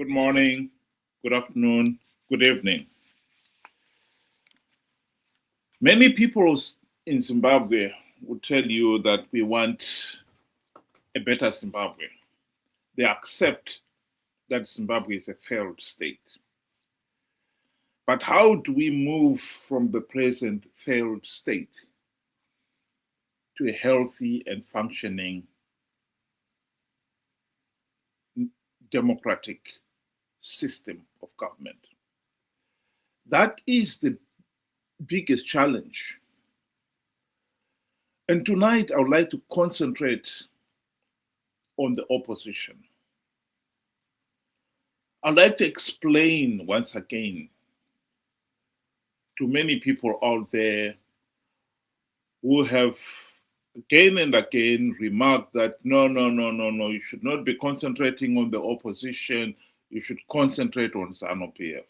Good morning, good afternoon, good evening. Many people in Zimbabwe would tell you that we want a better Zimbabwe. They accept that Zimbabwe is a failed state. But how do we move from the present failed state to a healthy and functioning democratic system of government? That is the biggest challenge. And tonight, I would like to concentrate on the opposition. I'd like to explain once again to many people out there who have again and again remarked that no, you should not be concentrating on the opposition, you should concentrate on Zanu PF.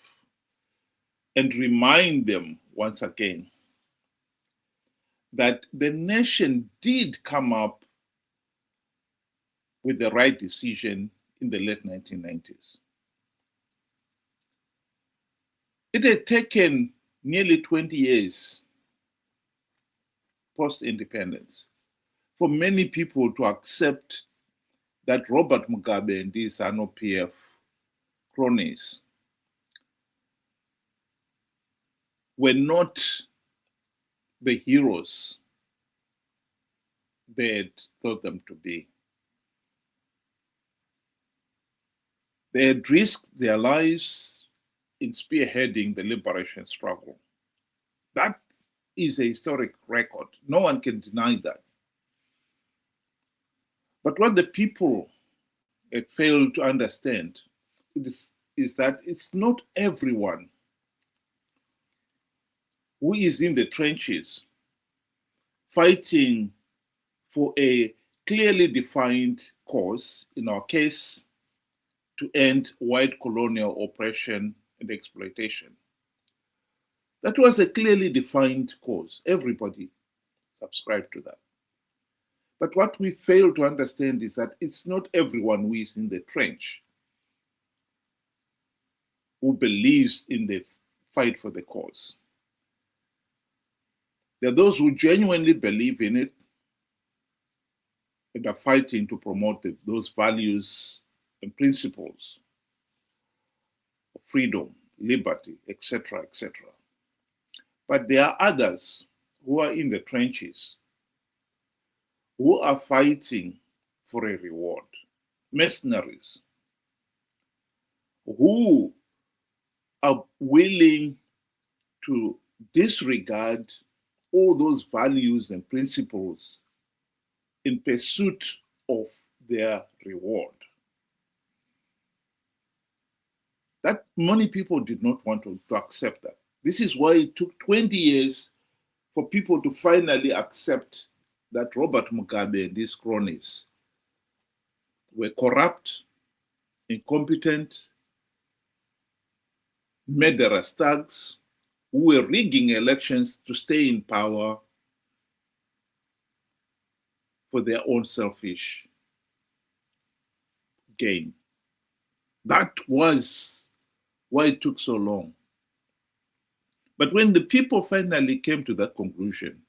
And remind them once again that the nation did come up with the right decision in the late 1990s. It had taken nearly 20 years post-independence for many people to accept that Robert Mugabe and these Zanu PF cronies were not the heroes they had thought them to be. They had risked their lives in spearheading the liberation struggle. That is a historic record. No one can deny that. But what the people had failed to understand is that it's not everyone who is in the trenches fighting for a clearly defined cause, in our case, to end white colonial oppression and exploitation. That was a clearly defined cause. Everybody subscribed to that. But what we fail to understand is that it's not everyone who is in the trench who believes in the fight for the cause. There are those who genuinely believe in it and are fighting to promote those values and principles of freedom, liberty, etc., etc. But there are others who are in the trenches who are fighting for a reward, mercenaries, who are willing to disregard all those values and principles in pursuit of their reward. That many people did not want to accept that. This is why it took 20 years for people to finally accept that Robert Mugabe and his cronies were corrupt, incompetent, murderous thugs who were rigging elections to stay in power for their own selfish gain. That was why it took so long. But when the people finally came to that conclusion,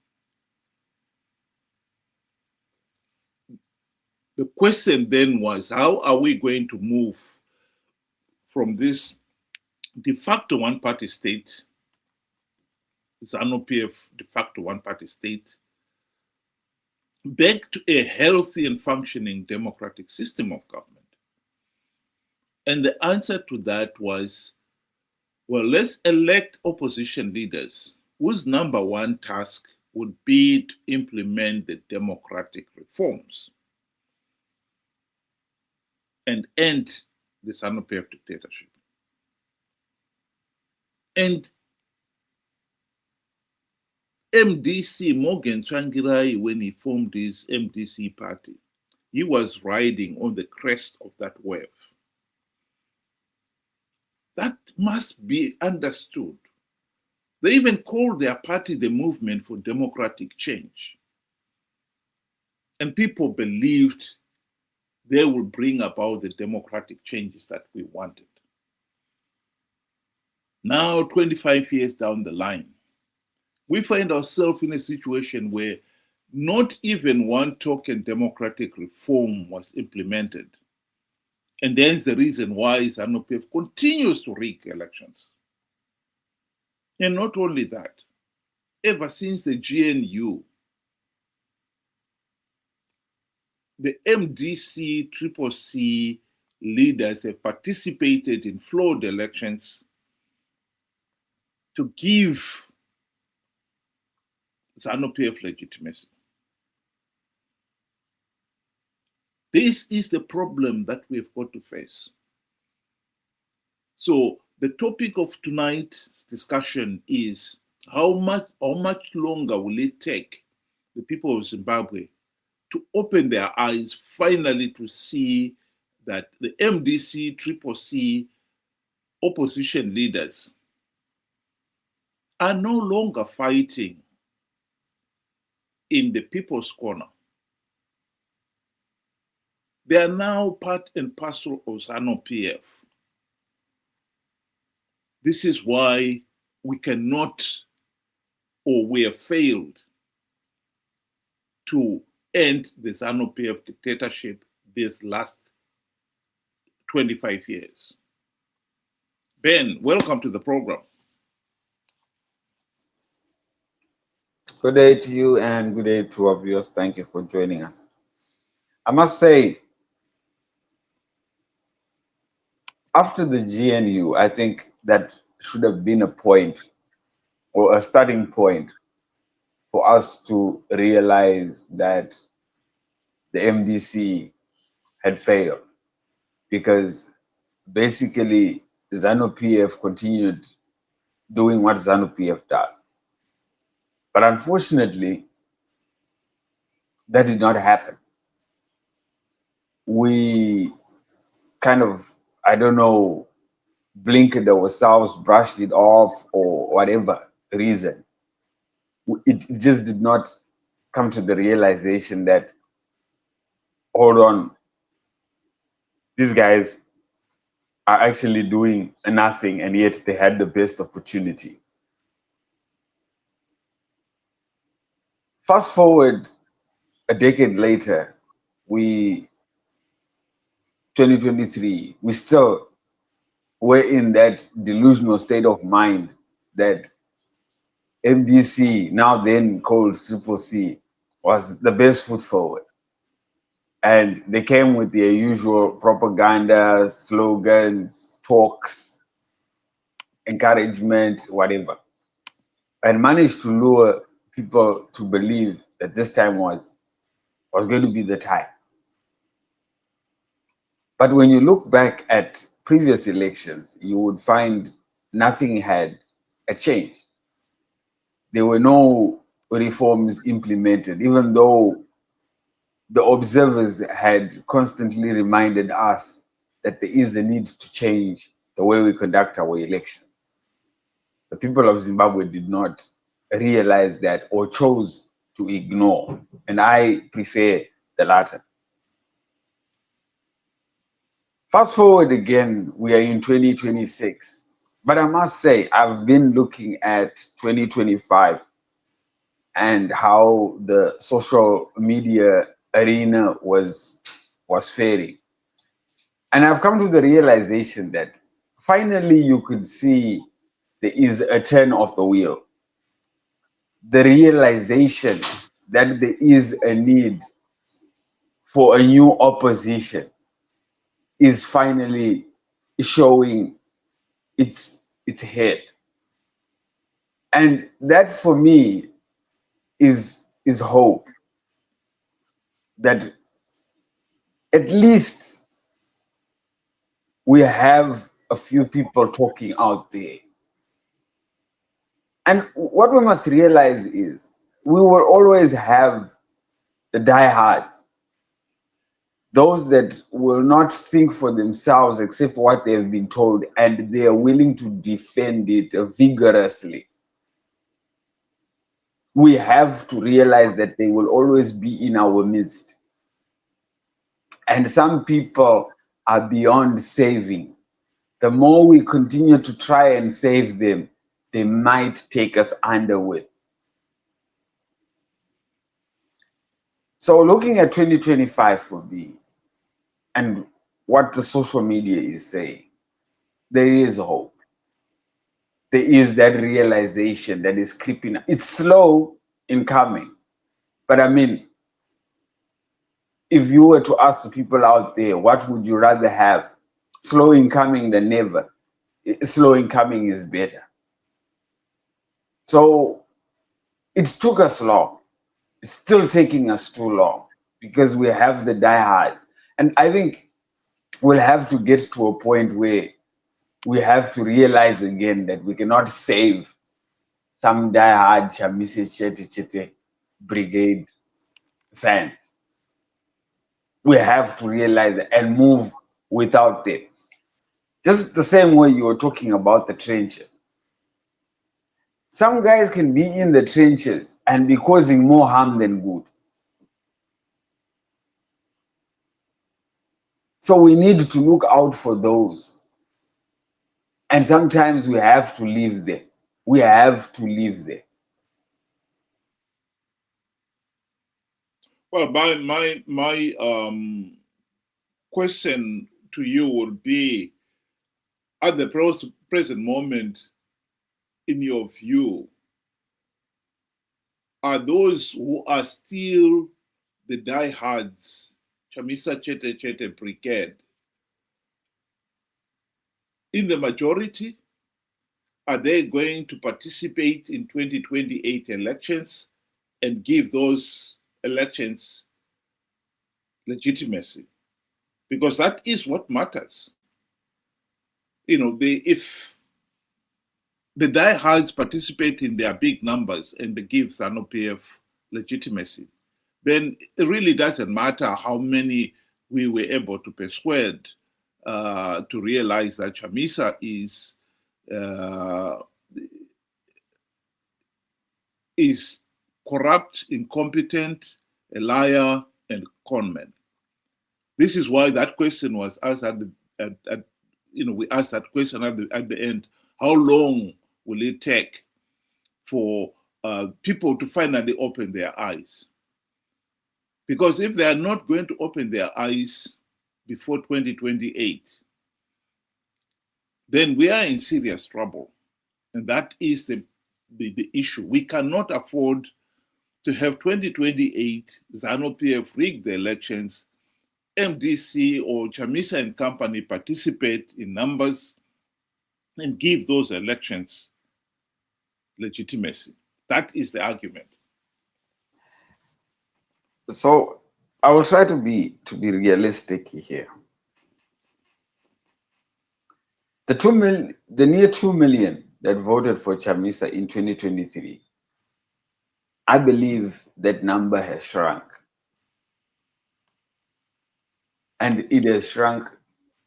the question then was, how are we going to move from this de facto one-party state, Zanu PF de facto one-party state, back to a healthy and functioning democratic system of government? And the answer to that was, well, let's elect opposition leaders whose number one task would be to implement the democratic reforms and end the Zanu PF dictatorship. And MDC, Morgan Tsvangirai, when he formed his MDC party, he was riding on the crest of that wave. That must be understood. They even called their party the Movement for Democratic Change. And people believed they will bring about the democratic changes that we wanted. Now, 25 years down the line, we find ourselves in a situation where not even one token democratic reform was implemented. And that's the reason why Zanu PF continues to rig elections. And not only that, ever since the GNU, the MDC Triple C leaders have participated in flawed elections to give Zanu PF legitimacy. This is the problem that we've got to face. So the topic of tonight's discussion is how much longer will it take the people of Zimbabwe to open their eyes finally to see that the MDC Triple C opposition leaders are no longer fighting in the people's corner. They are now part and parcel of Zanu PF. This is why we cannot, or we have failed to end the Zanu PF dictatorship this last 25 years. Ben, welcome to the program. Good day to you and good day to our viewers. Thank you for joining us. I must say, after the GNU, I think that should have been a point or a starting point for us to realize that the MDC had failed, because basically Zanu PF continued doing what Zanu PF does. But unfortunately, that did not happen. We kind of, I don't know, blinked ourselves, brushed it off, or whatever reason. It just did not come to the realization that, hold on, these guys are actually doing nothing, and yet they had the best opportunity. Fast forward a decade later, 2023, we still were in that delusional state of mind that MDC, now then called Triple C, was the best foot forward. And they came with their usual propaganda, slogans, talks, encouragement, whatever, and managed to lure people to believe that this time was going to be the time. But when you look back at previous elections, you would find nothing had changed. There were no reforms implemented, even though the observers had constantly reminded us that there is a need to change the way we conduct our elections. The people of Zimbabwe did not realize that, or chose to ignore, and I prefer the latter. Fast forward again, we are in 2026, but I must say I've been looking at 2025 and how the social media arena was faring. And I've come to the realization that finally you could see there is a turn of the wheel. The realization that there is a need for a new opposition is finally showing its head. And that for me is hope that at least we have a few people talking out there. And what we must realize is we will always have the diehards, those that will not think for themselves except what they have been told, and they are willing to defend it vigorously. We have to realize that they will always be in our midst. And some people are beyond saving. the more we continue to try and save them, they might take us under with. So looking at 2025 for me and what the social media is saying, there is hope. There is that realization that is creeping up. It's slow in coming. But I mean, if you were to ask the people out there, what would you rather have? Slow in coming than never. Slow in coming is better. So it took us long. It's still taking us too long because we have the diehards. And I think we'll have to get to a point where we have to realize again that we cannot save some diehard Chamisa Chete brigade fans. We have to realize it and move without them. Just the same way you were talking about the trenches. Some guys can be in the trenches and be causing more harm than good. So we need to look out for those. And sometimes we have to leave there. We have to leave there. Well, my question to you would be, at the present moment, in your view, are those who are still the diehards, Chamisa Chete Brigade, in the majority? Are they going to participate in 2028 elections and give those elections legitimacy? Because that is what matters. You know, if the diehards participate in their big numbers and they give Zanu PF legitimacy, then it really doesn't matter how many we were able to persuade to realize that Chamisa is corrupt, incompetent, a liar, and conman. This is why that question was asked we asked that question at the end. How long will it take for people to finally open their eyes? Because if they are not going to open their eyes before 2028, then we are in serious trouble. And that is the issue. We cannot afford to have 2028 Zanu PF rig the elections, MDC or Chamisa and company participate in numbers and give those elections legitimacy. That is the argument. So I will try to be realistic here. The near 2 million that voted for Chamisa in 2023, I believe that number has shrunk. And it has shrunk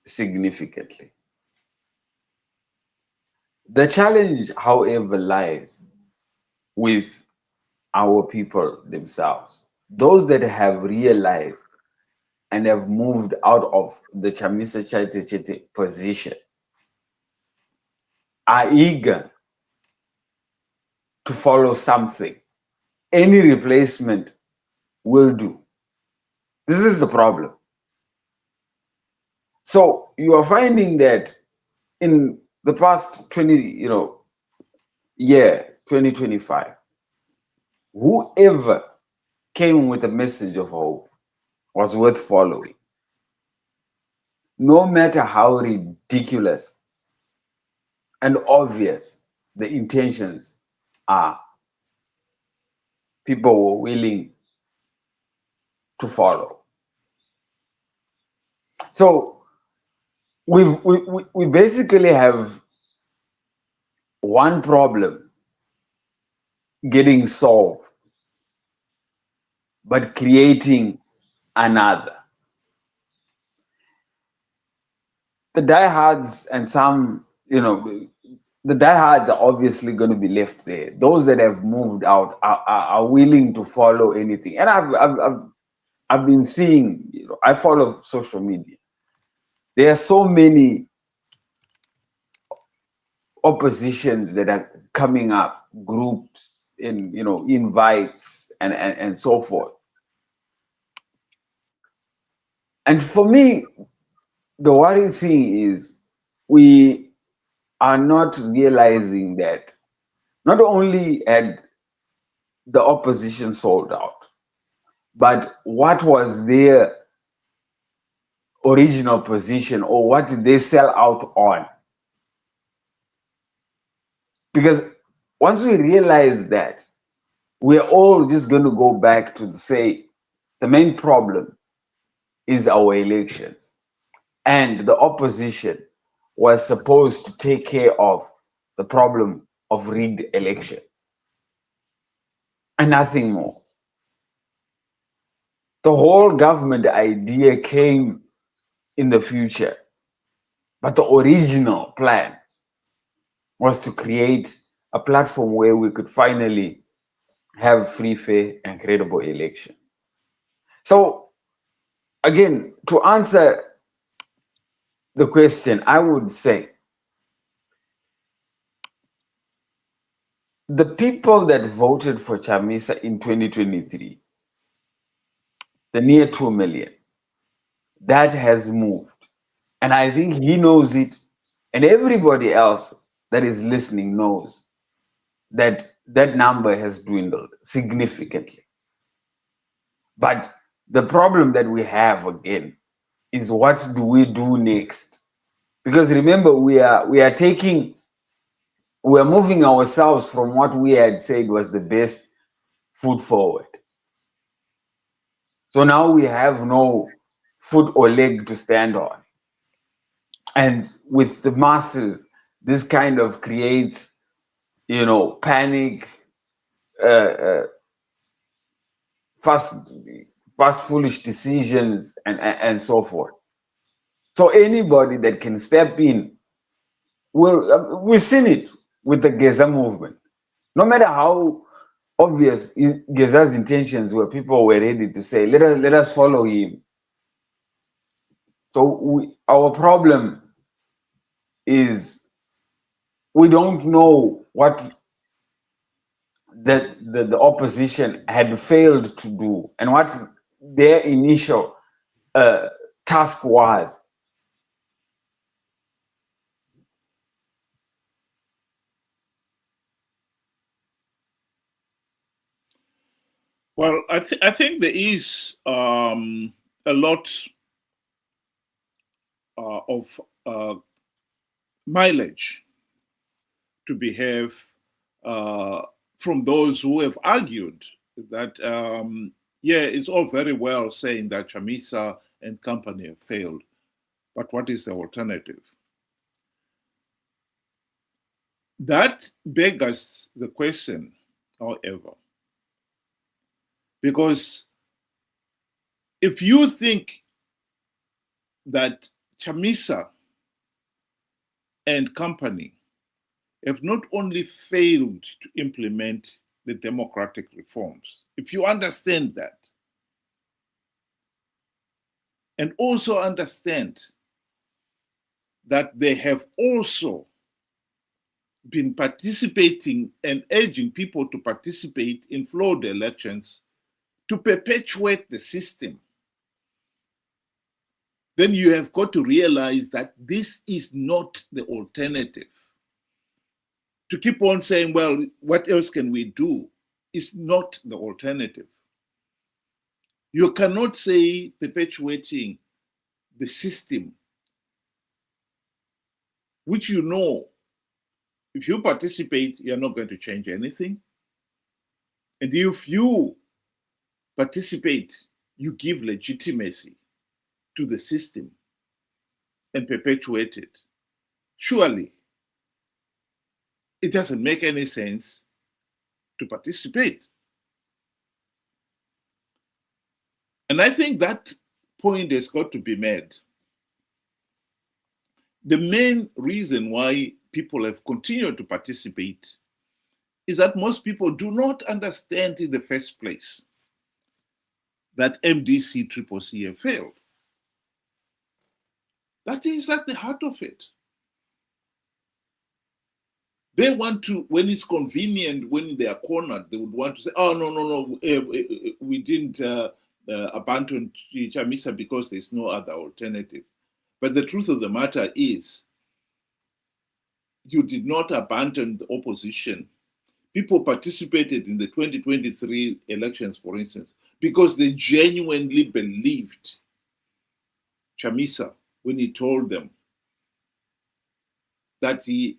significantly. The challenge, however, lies with our people themselves. Those that have realized and have moved out of the Chamisa Chete position are eager to follow something. Any replacement will do. This is the problem. So you are finding that in the past 2025, whoever came with a message of hope was worth following. No matter how ridiculous and obvious the intentions are, people were willing to follow. So we basically have one problem getting solved, but creating another. The diehards and some, the diehards are obviously going to be left there. Those that have moved out are willing to follow anything. And I've been seeing, I follow social media. There are so many oppositions that are coming up, groups in, invites and so forth. And for me, the worrying thing is we are not realizing that not only had the opposition sold out, but what was their original position, or what did they sell out on? Because once we realize that, we're all just going to go back to say the main problem is our elections. And the opposition was supposed to take care of the problem of rigged elections and nothing more. The whole government idea came in the future, but the original plan was to create a platform where we could finally have free, fair, and credible elections. So, again, to answer the question, I would say the people that voted for Chamisa in 2023, the near 2 million, that has moved. And I think he knows it, and everybody else that is listening knows that that number has dwindled significantly. But the problem that we have again is, what do we do next? Because remember, we are moving ourselves from what we had said was the best foot forward. So now we have no foot or leg to stand on. And with the masses, this kind of creates, panic, fast foolish decisions, and so forth. So anybody that can step in we've seen it with the Geza movement. No matter how obvious Geza's intentions were, people were ready to say, let us follow him. So our problem is we don't know what the opposition had failed to do and what their initial task was. Well, I think there is a lot of mileage to behave from those who have argued that, it's all very well saying that Chamisa and company have failed, but what is the alternative? That begs the question, however, because if you think that Chamisa and company have not only failed to implement the democratic reforms, if you understand that, and also understand that they have also been participating and urging people to participate in flawed elections to perpetuate the system, then you have got to realize that this is not the alternative. To keep on saying, well, what else can we do, is not the alternative. You cannot say perpetuating the system, which if you participate, you're not going to change anything. And if you participate, you give legitimacy to the system and perpetuate it. Surely, it doesn't make any sense to participate. And I think that point has got to be made. The main reason why people have continued to participate is that most people do not understand in the first place that MDC-CCC have failed. That is at the heart of it. They want to, when it's convenient, when they are cornered, they would want to say, oh, no, we didn't abandon Chamisa because there's no other alternative. But the truth of the matter is, you did not abandon the opposition. People participated in the 2023 elections, for instance, because they genuinely believed Chamisa when he told them that he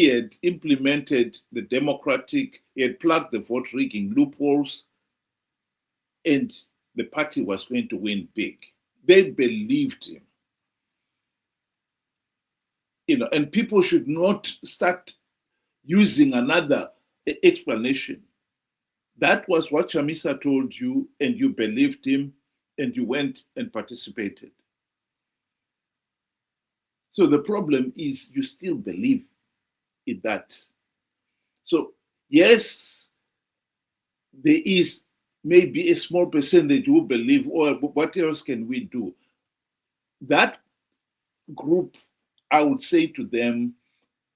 had implemented the democratic, he had plugged the vote rigging loopholes, and the party was going to win big. They believed him. And people should not start using another explanation. That was what Chamisa told you, and you believed him, and you went and participated. So the problem is you still believe in that. So yes, there is maybe a small percentage who believe, oh, what else can we do? That group, I would say to them,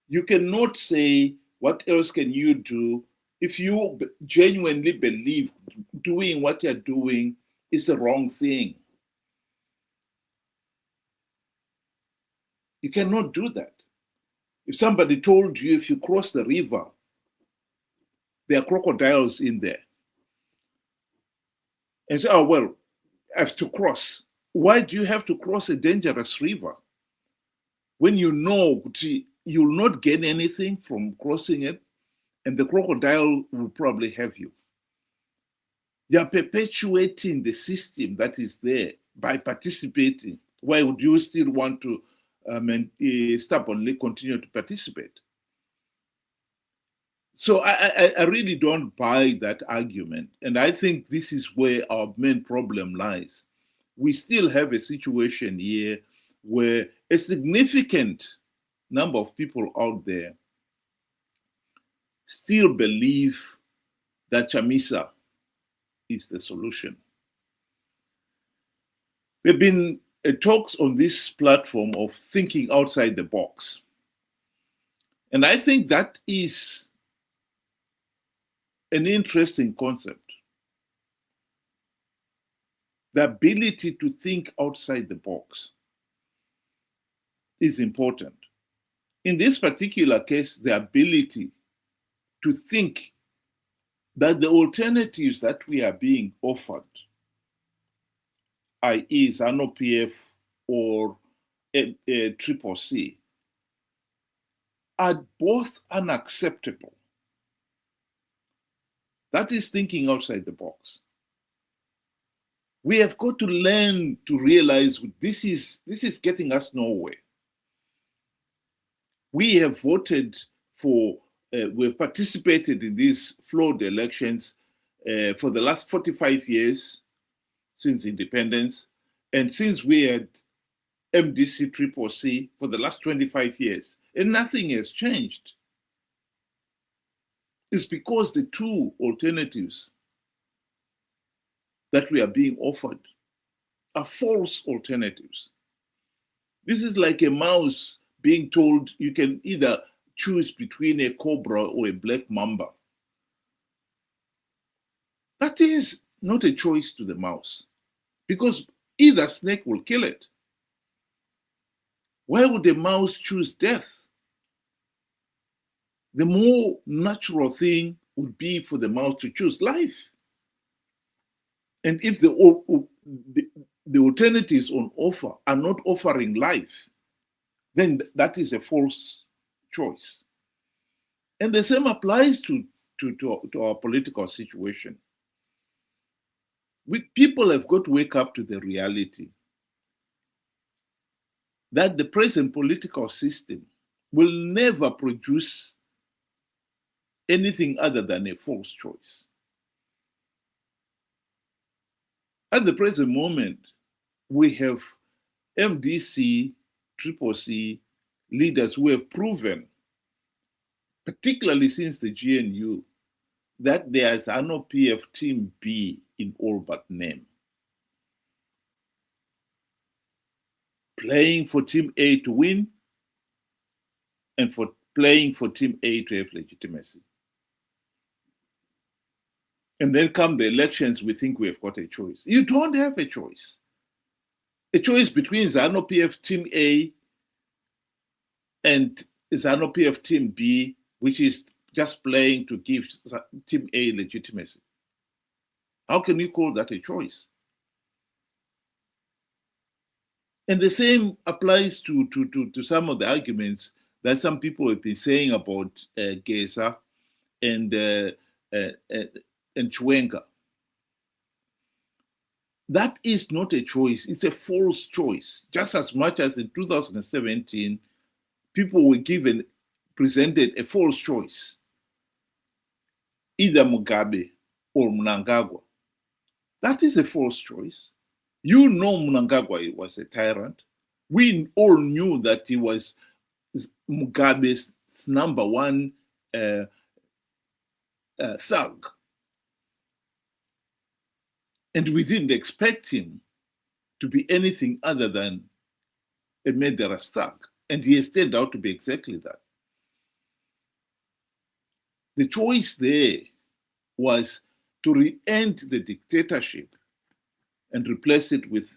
you cannot say, what else can you do? If you genuinely believe doing what you're doing is the wrong thing, you cannot do that. If somebody told you if you cross the river, there are crocodiles in there, and say, oh, well, I have to cross. Why do you have to cross a dangerous river when you know you'll not gain anything from crossing it, and the crocodile will probably have you? You are perpetuating the system that is there by participating. Why would you still want to stubbornly continue to participate? So I really don't buy that argument. And I think this is where our main problem lies. We still have a situation here where a significant number of people out there still believe that Chamisa is the solution. There have been talks on this platform of thinking outside the box. And I think that is an interesting concept. The ability to think outside the box is important. In this particular case, the ability to think that the alternatives that we are being offered, i.e. Zanu PF or a triple C, are both unacceptable. That is thinking outside the box. We have got to learn to realize this is getting us nowhere. We have voted for, we've participated in these flawed elections for the last 45 years since independence, and since we had MDC Triple C for the last 25 years, and nothing has changed. It's because the two alternatives that we are being offered are false alternatives. This is like a mouse being told you can either choose between a cobra or a black mamba. That is not a choice to the mouse, because either snake will kill it. Why would a mouse choose death? The more natural thing would be for the mouse to choose life. And if the alternatives on offer are not offering life, then that is a false choice. And the same applies to our political situation. People have got to wake up to the reality that the present political system will never produce anything other than a false choice. At the present moment, we have MDC, Triple C leaders who have proven, particularly since the GNU, that there is an PF Team B in all but name. Playing for Team A to win and for playing for Team A to have legitimacy. And then come the elections, we think we have got a choice. You don't have a choice. A choice between Zanu PF Team A and Zanu PF Team B, which is just playing to give Team A legitimacy. How can you call that a choice? And the same applies to some of the arguments that some people have been saying about Geza and Chwenga. That is not a choice. It's a false choice. Just as much as in 2017, people were presented a false choice, either Mugabe or Mnangagwa. That is a false choice. You know Mnangagwa was a tyrant. We all knew that he was Mugabe's number one thug. And we didn't expect him to be anything other than a murderous thug. And he has turned out to be exactly that. The choice there was to re-end the dictatorship and replace it with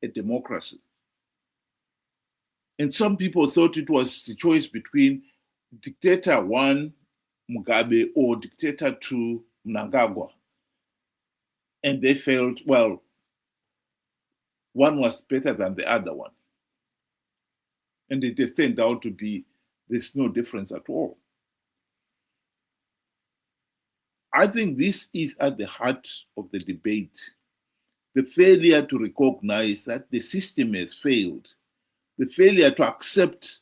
a democracy. And some people thought it was the choice between dictator 1, Mugabe, or dictator 2, Mnangagwa. And they felt, well, one was better than the other one. And it has turned out to be, there's no difference at all. I think this is at the heart of the debate. The failure to recognize that the system has failed. The failure to accept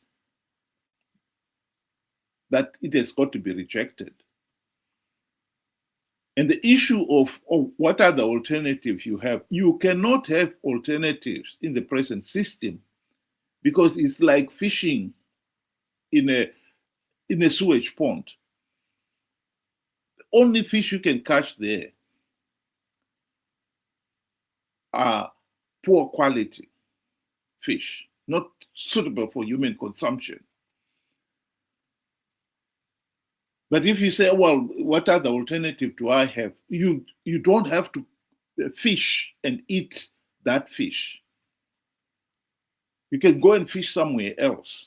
that it has got to be rejected. And the issue of what are the alternatives you have, you cannot have alternatives in the present system because it's like fishing in a sewage pond. The only fish you can catch there are poor quality fish, not suitable for human consumption. But if you say, well, what other alternative do I have? You don't have to fish and eat that fish. You can go and fish somewhere else.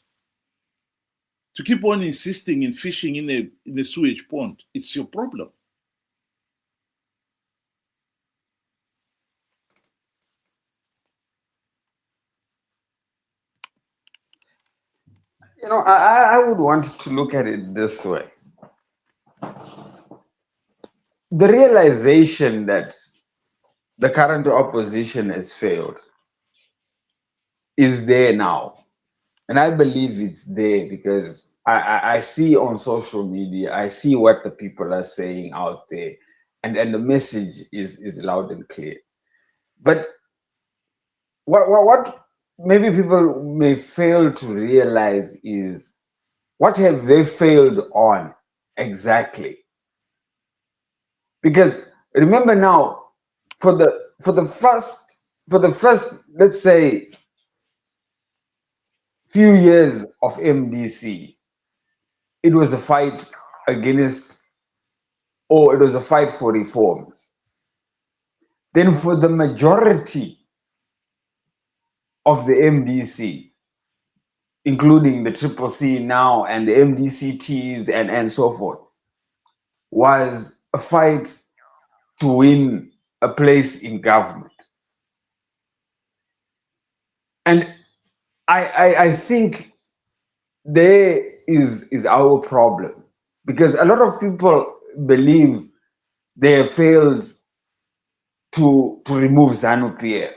To keep on insisting in fishing in a sewage pond, it's your problem. You know, I would want to look at it this way. The realization that the current opposition has failed is there now. And I believe it's there because I see on social media, I see what the people are saying out there, and the message is loud and clear. But what maybe people may fail to realize is, what have they failed on exactly? Because remember now, for the first, let's say, few years of MDC, it was a fight against, or it was a fight for reforms. Then for the majority of the MDC, including the CCC now and the MDCTs and so forth, was a fight to win a place in government. And I think there is our problem, because a lot of people believe they have failed to remove Zanu PF.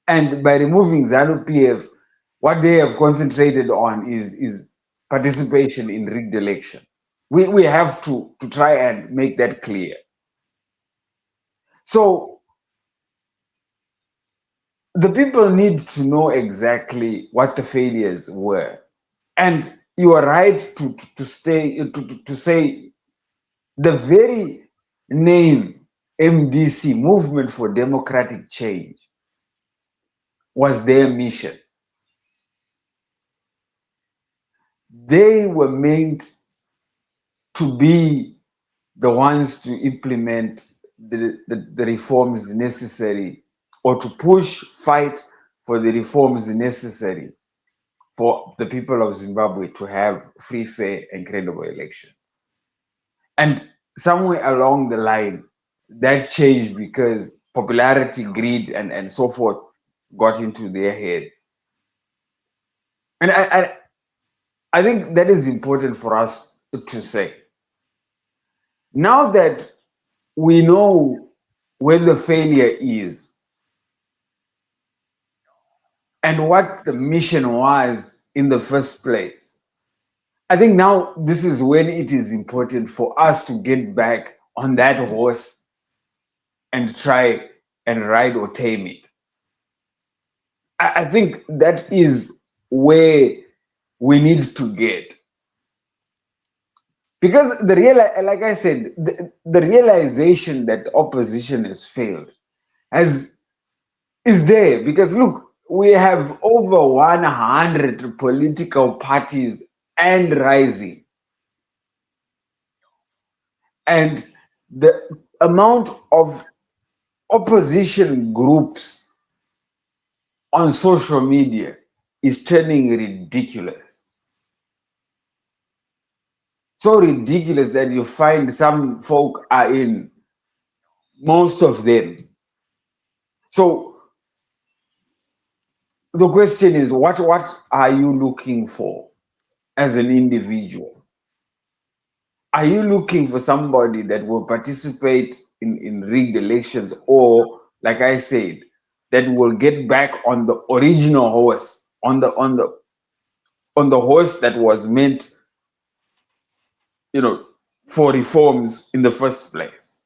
And by removing Zanu PF, what they have concentrated on is participation in rigged elections. We have to try and make that clear. So the people need to know exactly what the failures were. And you are right to say the very name MDC, Movement for Democratic Change, was their mission. they were meant to be the ones to implement the reforms necessary, or to fight for the reforms necessary for the people of Zimbabwe to have free, fair, and credible elections. And somewhere along the line, that changed because popularity, greed, and so forth got into their heads. And I think that is important for us to say. Now that we know where the failure is and what the mission was in the first place, I think now this is when it is important for us to get back on that horse and try and ride or tame it. I think that is where we need to get. Because like I said, the realization that opposition has failed is there. Because look, we have over 100 political parties and rising. And the amount of opposition groups on social media is turning ridiculous. So ridiculous that you find some folk are in most of them. So the question is, what are you looking for as an individual? Are you looking for somebody that will participate in rigged elections, or, like I said, that will get back on the original horse, on the horse that was meant, for reforms in the first place?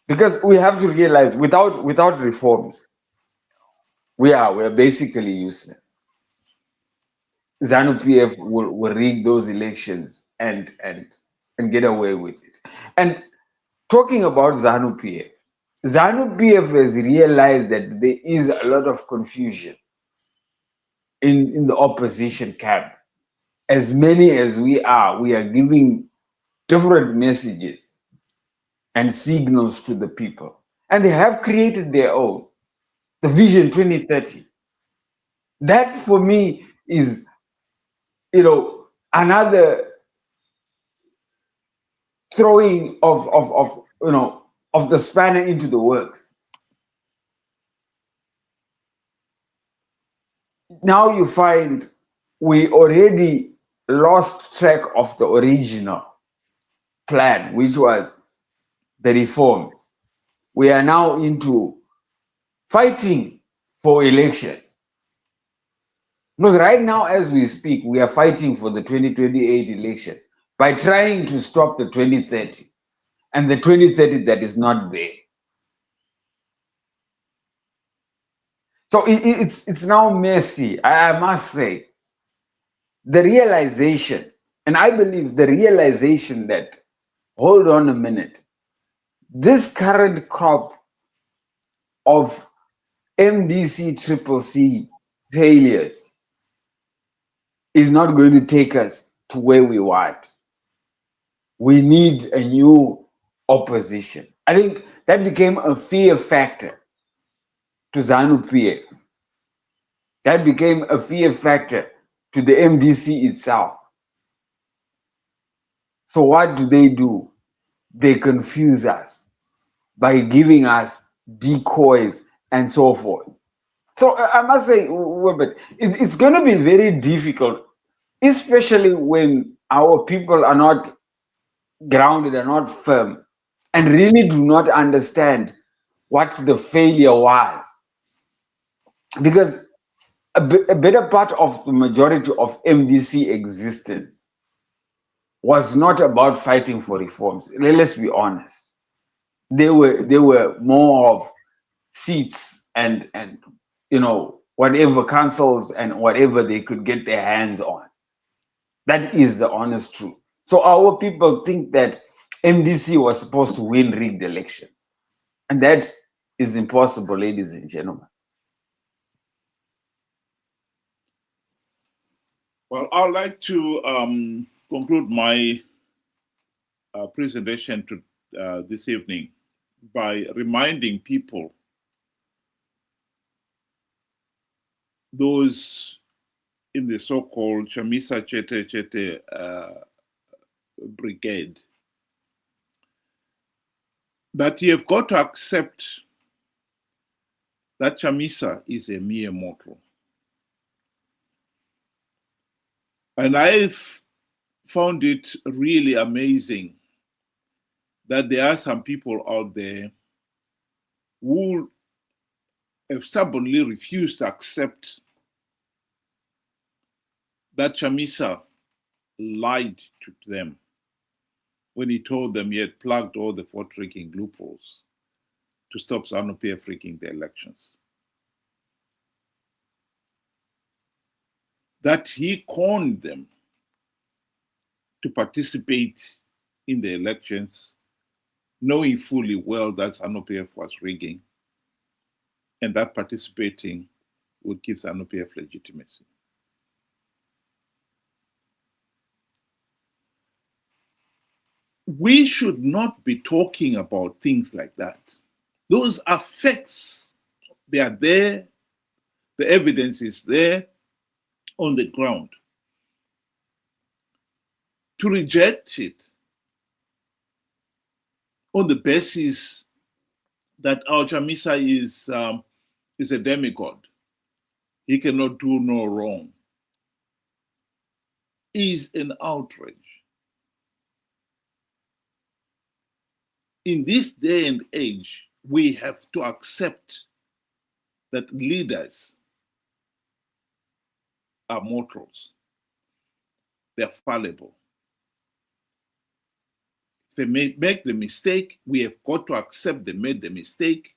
Because we have to realize, without reforms, we're basically useless. Zanu PF will rig those elections and get away with it. And talking about Zanu PF has realized that there is a lot of confusion in the opposition camp. As many as we are giving different messages and signals to the people. And they have created their own, the Vision 2030. That for me is, another throwing of the spanner into the works. Now you find we already lost track of the original plan, which was the reforms. We are now into fighting for elections. Because right now, as we speak, we are fighting for the 2028 election by trying to stop the 2030 and the 2030 that is not there. So it's now messy, I must say. The realization, and I believe the realization that, hold on a minute, this current crop of MDC Triple C failures is not going to take us to where we want. We need a new opposition. I think that became a fear factor to Zanu PF. That became a fear factor to the MDC itself. So what do? They confuse us by giving us decoys and so forth. So I must say, Robert, it's going to be very difficult, especially when our people are not grounded, are not firm, and really do not understand what the failure was. Because a better part of the majority of MDC existence was not about fighting for reforms. Let's be honest. They were more of seats and whatever councils and whatever they could get their hands on. That is the honest truth. So our people think that MDC was supposed to win rigged elections. And that is impossible, ladies and gentlemen. Well, I'd like to conclude my presentation this evening by reminding people, those in the so-called Chamisa Chete brigade, that you have got to accept that Chamisa is a mere mortal. And I've found it really amazing that there are some people out there who have stubbornly refused to accept that Chamisa lied to them when he told them he had plugged all the vote-rigging loopholes to stop Zanu PF rigging the elections. That he conned them to participate in the elections, knowing fully well that Zanu PF was rigging, and that participating would give Zanu PF legitimacy. We should not be talking about things like that. Those are facts. They are there. The evidence is there on the ground. To reject it on the basis that our Chamisa is a demigod, he cannot do no wrong, is an outrage. In this day and age, we have to accept that leaders are mortals. They're fallible. If they make the mistake, we have got to accept they made the mistake.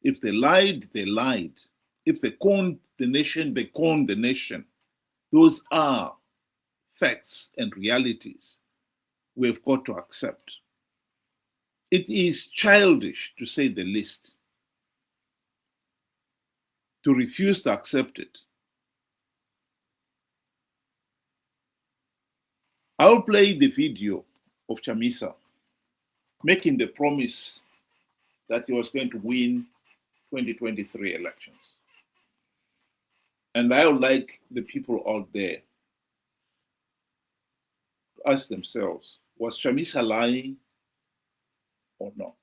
If they lied, they lied. If they conned the nation, they conned the nation. Those are facts and realities we have got to accept. It is childish, to say the least, to refuse to accept it. I'll play the video of Chamisa making the promise that he was going to win 2023 elections. And I would like the people out there to ask themselves, was Chamisa lying or not?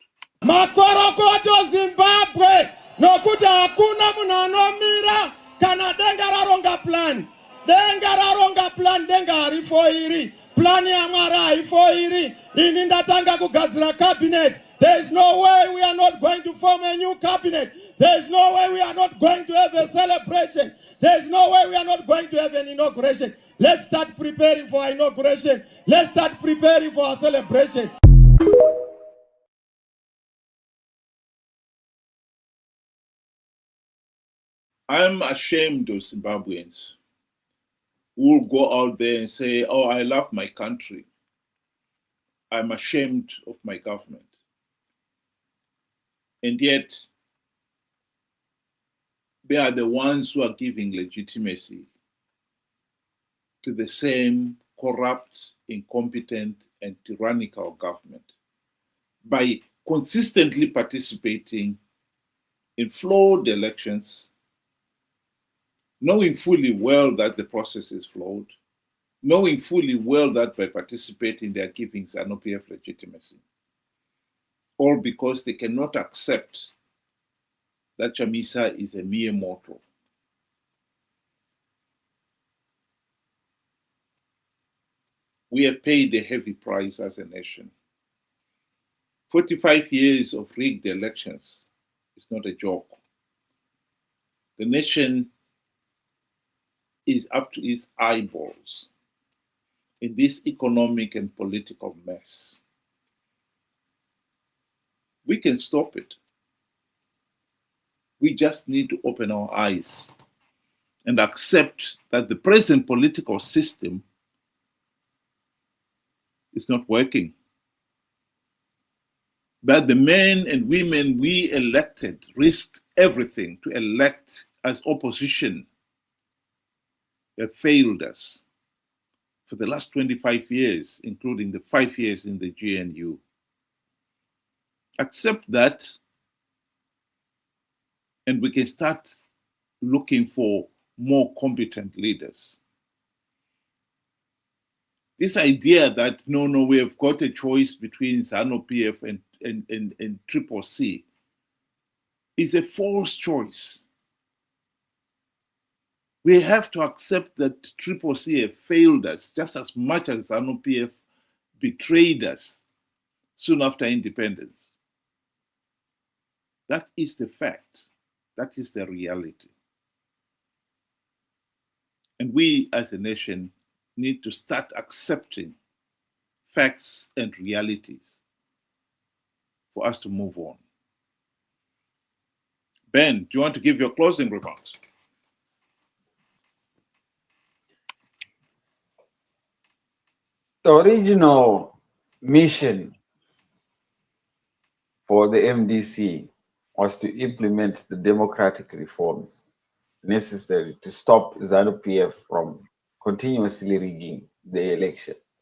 Makorokoto Zimbabwe nokuti hakuna munhu anomira kana denga raronga plan. Denga raronga plan, denga harifo iri. Plan yaMwari haifo iri. Ini ndatanga kugadzira cabinet. There is no way we are not going to form a new cabinet. There is no way we are not going to have a celebration. There is no way we are not going to have an inauguration. Let's start preparing for our inauguration. Let's start preparing for our celebration. I'm ashamed of Zimbabweans who will go out there and say, oh, I love my country. I'm ashamed of my government. And yet, they are the ones who are giving legitimacy to the same corrupt, incompetent, and tyrannical government by consistently participating in flawed elections, knowing fully well that the process is flawed, knowing fully well that by participating they are giving Zanu PF legitimacy, all because they cannot accept that Chamisa is a mere mortal. We have paid a heavy price as a nation. 45 years of rigged elections is not a joke. The nation is up to its eyeballs in this economic and political mess. We can stop it. We just need to open our eyes and accept that the present political system is not working. That the men and women we elected risked everything to elect as opposition have failed us. for the last 25 years, including the 5 years in the GNU. Accept that, and we can start looking for more competent leaders. This idea that, no, we have got a choice between Zanu PF and Triple C is a false choice. We have to accept that Triple C have failed us just as much as Zanu PF betrayed us soon after independence. That is the fact. That is the reality. And we as a nation need to start accepting facts and realities for us to move on. Ben, do you want to give your closing remarks? The original mission for the MDC was to implement the democratic reforms necessary to stop Zanu PF from continuously rigging the elections.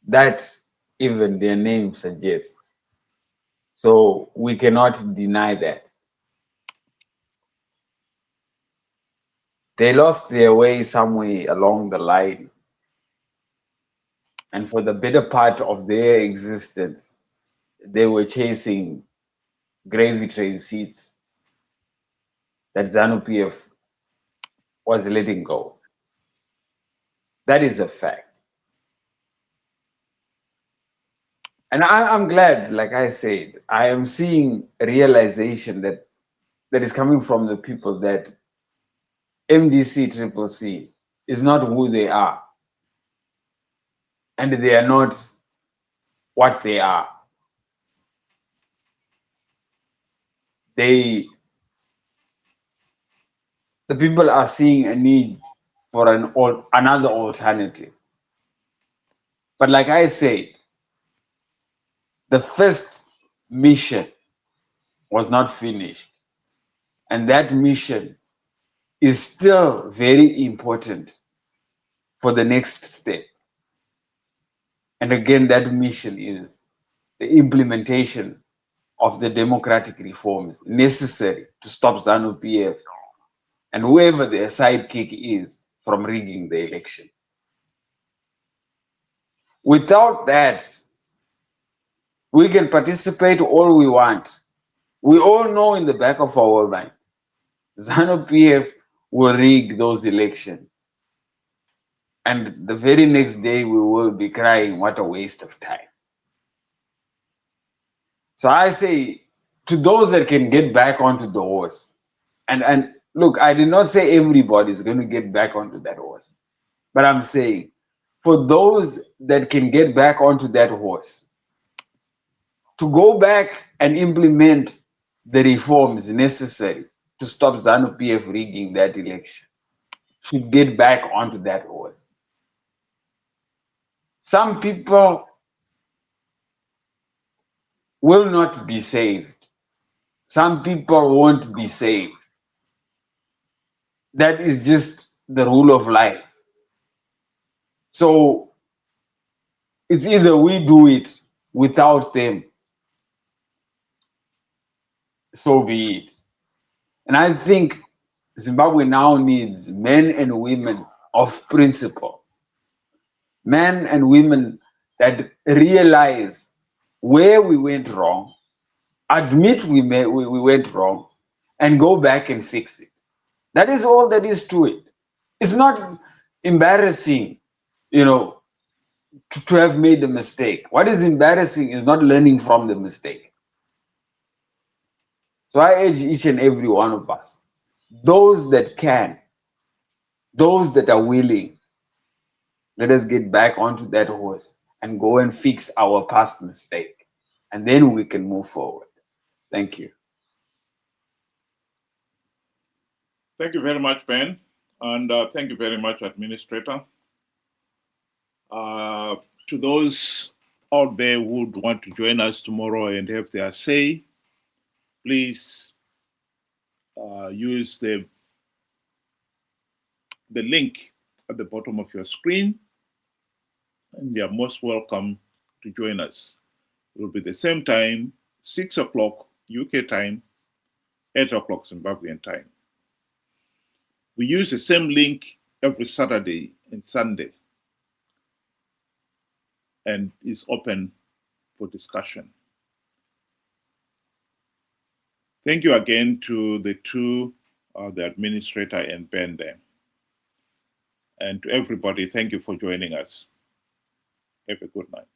That even their name suggests. So we cannot deny that. They lost their way somewhere along the line. And for the better part of their existence, they were chasing gravy train seats that Zanu PF was letting go. That is a fact. And I'm glad, like I said, I am seeing a realization that is coming from the people that MDC Triple C is not who they are. And they are not what they are. The people are seeing a need for another alternative. But like I said, the first mission was not finished. And that mission is still very important for the next step. And again, that mission is the implementation of the democratic reforms necessary to stop Zanu PF and whoever their sidekick is from rigging the election. Without that, we can participate all we want. We all know in the back of our minds, Zanu PF will rig those elections. And the very next day, we will be crying, what a waste of time. So I say, to those that can get back onto the horse, and look, I did not say everybody is going to get back onto that horse. But I'm saying, for those that can get back onto that horse, to go back and implement the reforms necessary to stop Zanu PF rigging that election, should get back onto that horse. Some people will not be saved. Some people won't be saved. That is just the rule of life. So it's either we do it without them, so be it. And I think Zimbabwe now needs men and women of principle. Men and women that realize where we went wrong, admit we went wrong, and go back and fix it. That is all that is to it. It's not embarrassing, to have made the mistake. What is embarrassing is not learning from the mistake. So I urge each and every one of us, those that can, those that are willing, let us get back onto that horse and go and fix our past mistake. And then we can move forward. Thank you. Thank you very much, Ben. And thank you very much, Administrator. To those out there who would want to join us tomorrow and have their say, please use the link at the bottom of your screen, and you are most welcome to join us. It will be the same time, 6 o'clock UK time, 8 o'clock Zimbabwean time. We use the same link every Saturday and Sunday, and is open for discussion. Thank you again to the two, the administrator and Ben there. And to everybody, thank you for joining us. Have a good night.